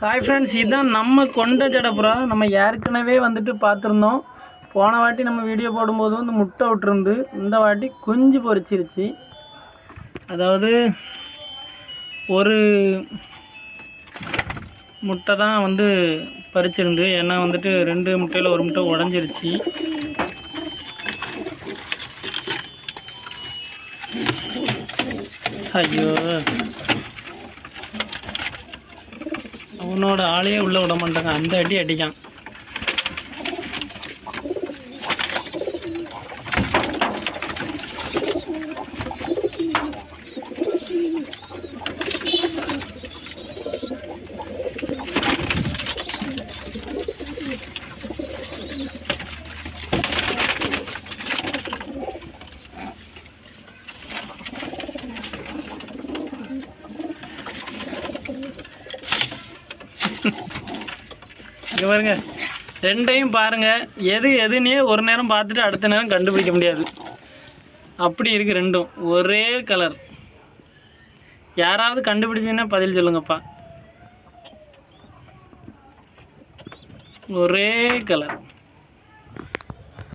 Hi friends, இதுதான் நம்ம கொண்ட ஜடப்புறா. நம்ம ஏற்கனவே வந்துட்டு பார்த்துருந்தோம். போன வாட்டி நம்ம வீடியோ போடும்போது வந்து முட்டை விட்டுருந்து, இந்த வாட்டி குஞ்சு பொரிச்சிருச்சு. அதாவது ஒரு முட்டை தான் வந்து பறிச்சிருந்து, ஏன்னா வந்துட்டு 2 முட்டையில் ஒரு முட்டை உடஞ்சிருச்சு. ஐயோ, அவனோட ஆளையே உள்ளே விட மாட்டாங்க, அந்த அடி அடிக்கான். இங்கே பாருங்க, ரெண்டையும் பாருங்கள். எதுன்னே ஒரு நேரம் பார்த்துட்டு அடுத்த நேரம் கண்டுபிடிக்க முடியாது. அப்படி இருக்குது ரெண்டும் ஒரே கலர். யாராவது கண்டுபிடிச்சிங்கன்னா பதில் சொல்லுங்கப்பா. ஒரே கலர்.